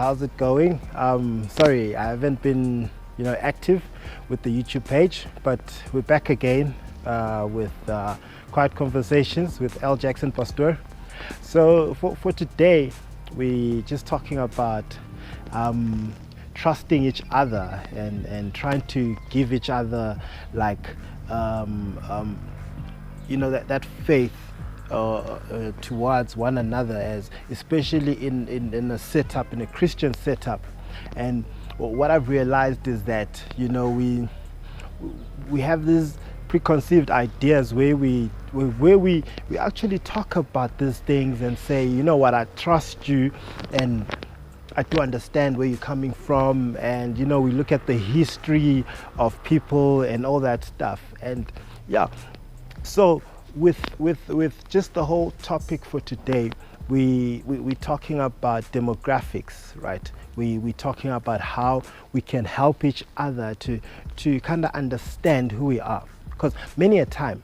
how's it going? Sorry, I haven't been, active with the YouTube page, but we're back again with Quiet Conversations with L. Jackson Pastor. So for today, we're just talking about trusting each other and trying to give each other like that faith towards one another, as especially in a setup, in a Christian setup. And what I've realized is that we have these preconceived ideas where we actually talk about these things and say, you know what, I trust you and I do understand where you're coming from, and we look at the history of people and all that stuff. And yeah, so with just the whole topic for today, we're talking about demographics, right? We're talking about how we can help each other to kind of understand who we are, because many a time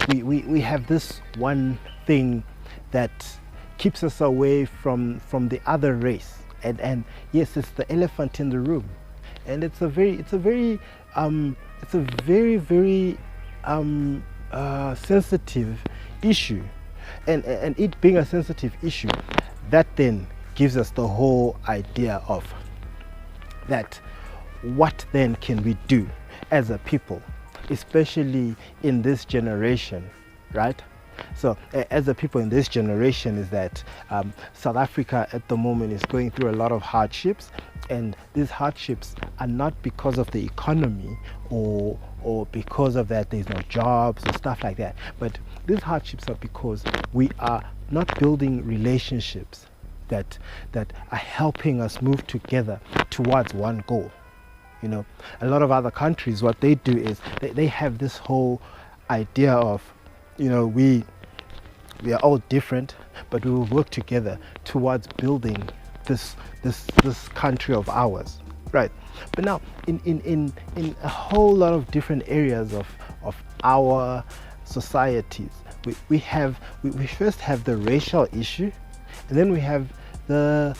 we have this one thing that keeps us away from the other race, and yes, it's the elephant in the room, and it's a very sensitive issue, and it being a sensitive issue, that then gives us the whole idea of that, what then can we do as a people, especially in this generation, right? So as a people in this generation, is that South Africa at the moment is going through a lot of hardships, and these hardships are not because of the economy or because of that there's no jobs or stuff like that, but these hardships are because we are not building relationships that are helping us move together towards one goal. A lot of other countries, what they do is they have this whole idea of, we are all different, but we will work together towards building this country of ours, right? But now in a whole lot of different areas of our societies, we first have the racial issue, and then we have the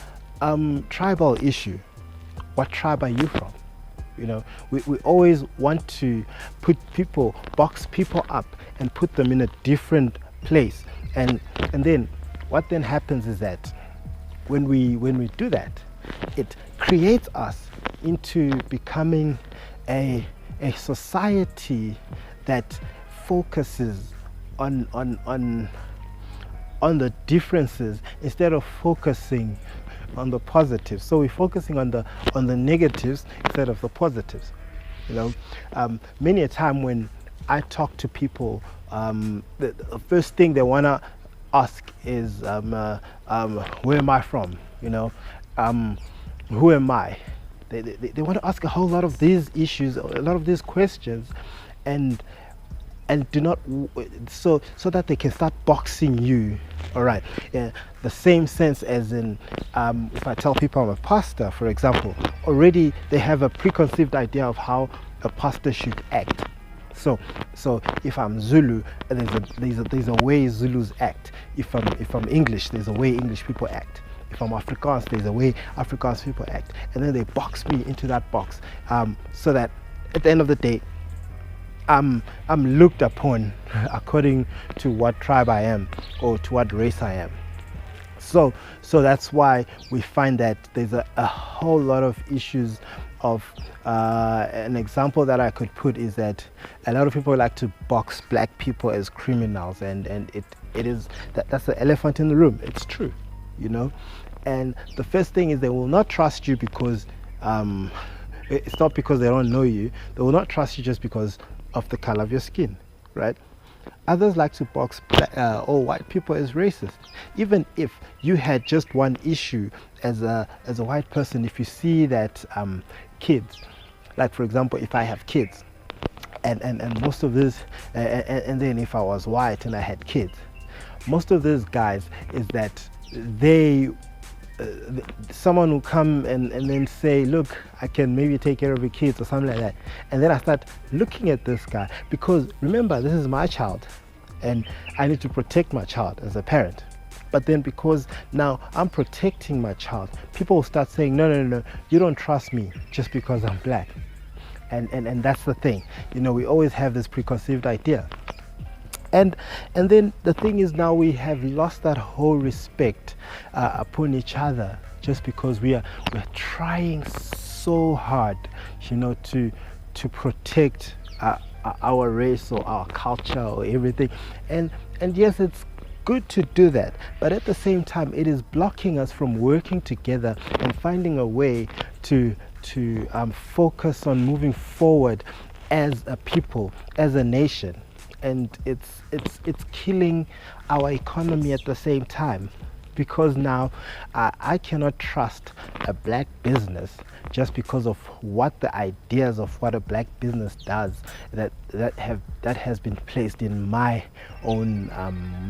tribal issue. What tribe are you from? We always want to box people up and put them in a different place, and then what then happens is that when we do that, it creates us into becoming a society that focuses on the differences instead of focusing on the positives. So we're focusing on the negatives instead of the positives. Many a time when I talk to people, the first thing they want to ask is, where am I from? Who am I? They want to ask a whole lot of these issues, a lot of these questions, and do not, so that they can start boxing you. All right, the same sense as in, if I tell people I'm a pastor, for example, already they have a preconceived idea of how a pastor should act. So if I'm Zulu, there's a way Zulus act. If I'm English, there's a way English people act. If I'm Afrikaans, there's a way Afrikaans people act. And then they box me into that box, so that at the end of the day, I'm looked upon according to what tribe I am or to what race I am. So that's why we find that there's a whole lot of issues of, an example that I could put is that a lot of people like to box black people as criminals, and it is that's the elephant in the room. It's true, and the first thing is they will not trust you because it's not because they don't know you. They will not trust you just because of the color of your skin, right? Others like to box all white people as racist. Even if you had just one issue as a white person, if you see that kids, like for example, if I have kids, and most of this, and then if I was white and I had kids, most of these guys is that someone will come and then say, look, I can maybe take care of your kids or something like that, and then I start looking at this guy, because remember, this is my child and I need to protect my child as a parent. But then because now I'm protecting my child, people will start saying, no, no, no, you don't trust me just because I'm black. And that's the thing. We always have this preconceived idea. And then the thing is, now we have lost that whole respect upon each other, just because we're trying so hard, to protect our race or our culture or everything. And yes, it's good to do that, but at the same time it is blocking us from working together and finding a way to focus on moving forward as a people, as a nation. And it's killing our economy at the same time, because now I cannot trust a black business just because of what the ideas of what a black business does that has been placed in my own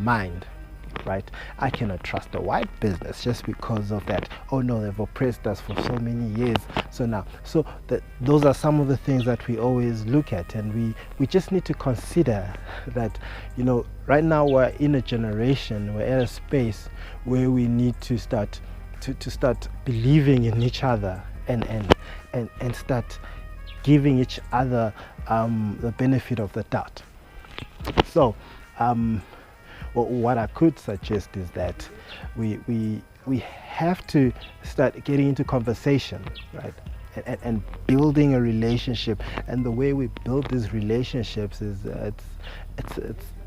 mind, right? I cannot trust a white business just because of that. Oh no, they've oppressed us for so many years. So those are some of the things that we always look at, and we just need to consider that, right now we're in a generation, we're at a space where we need to start believing in each other and start giving each other the benefit of the doubt. So what I could suggest is that we have to start getting into conversation, right? And building a relationship. And the way we build these relationships is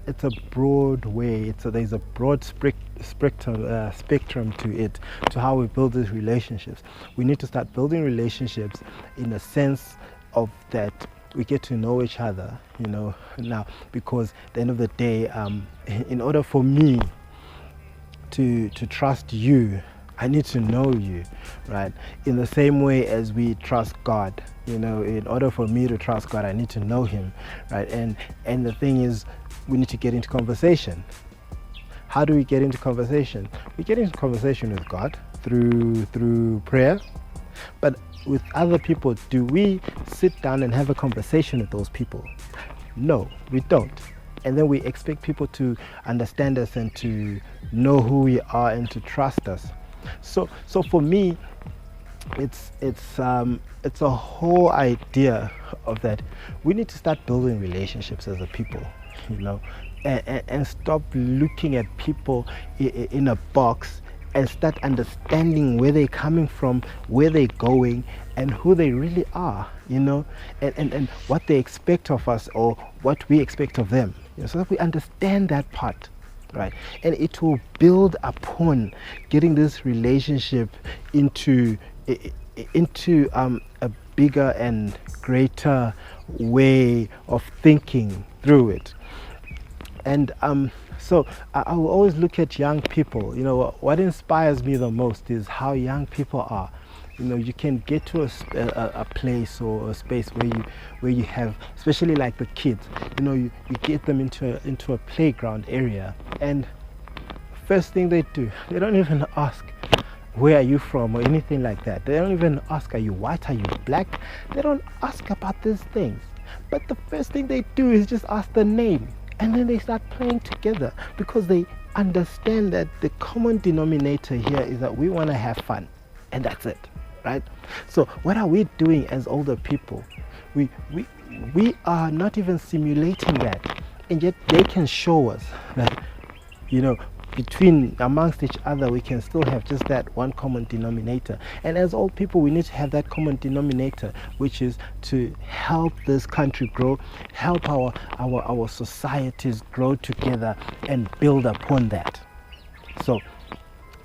it's a broad way. There's a broad spectrum to it, to how we build these relationships. We need to start building relationships in a sense of that we get to know each other, now, because at the end of the day, in order for me to trust you, I need to know you, right? In the same way as we trust God, in order for me to trust God, I need to know him, right? And the thing is, we need to get into conversation. How do we get into conversation? We get into conversation with God through prayer. But with other people, do we sit down and have a conversation with those people? No, we don't. And then we expect people to understand us and to know who we are and to trust us. So for me, it's a whole idea of that we need to start building relationships as a people, and stop looking at people in a box, and start understanding where they're coming from, where they're going, and who they really are, and what they expect of us or what we expect of them, so that we understand that part, right? And it will build upon getting this relationship into a bigger and greater way of thinking through it. And so I will always look at young people. What inspires me the most is how young people are. You can get to a place or a space where you have, especially like the kids, you get them into a playground area, and first thing they do, they don't even ask, where are you from or anything like that. They don't even ask, are you white, are you black? They don't ask about these things. But the first thing they do is just ask the name. And then they start playing together, because they understand that the common denominator here is that we want to have fun, and that's it, right? So what are we doing as older people? We are not even simulating that, and yet they can show us that, amongst each other, we can still have just that one common denominator. And as old people, we need to have that common denominator, which is to help this country grow, help our societies grow together, and build upon that. So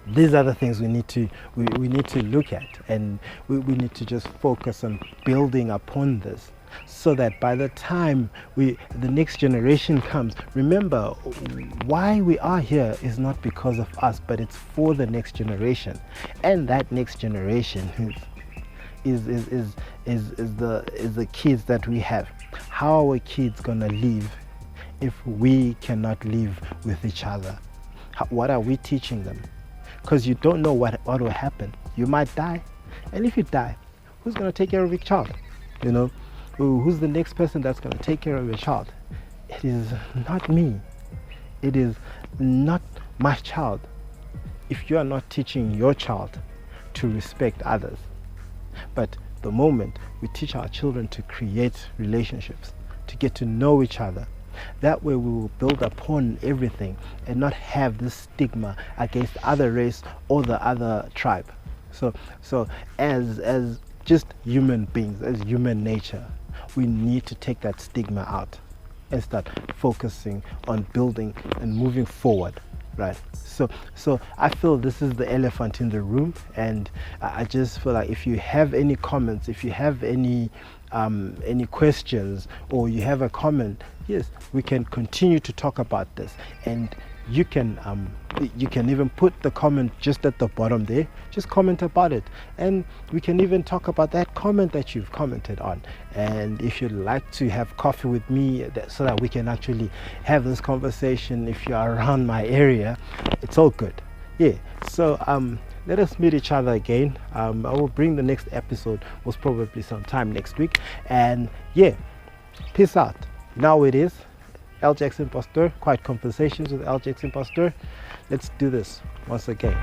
these are the things we need to look at, and we need to just focus on building upon this, so that by the time the next generation comes, remember, why we are here is not because of us, but it's for the next generation. And that next generation is the kids that we have. How are our kids gonna live if we cannot live with each other? What are we teaching them? Because you don't know what will happen. You might die, and if you die, who's gonna take care of your child? Who's the next person that's going to take care of your child? It is not me. It is not my child. if you are not teaching your child to respect others, but the moment we teach our children to create relationships, to get to know each other, that way we will build upon everything and not have this stigma against other race or the other tribe. So as just human beings, as human nature, we need to take that stigma out and start focusing on building and moving forward, right? So I feel this is the elephant in the room, and I just feel like if you have any comments, if you have any questions, or you have a comment, yes, we can continue to talk about this, and you can even put the comment just at the bottom there. Just comment about it, and we can even talk about that comment that you've commented on. And if you'd like to have coffee with me, so that we can actually have this conversation, if you're around my area, it's all good. Yeah. So let us meet each other again. I will bring the next episode, most probably sometime next week. And yeah, peace out. Now it is L. Jackson Pastor, Quiet Conversations with L. Jackson Pastor. Let's do this once again.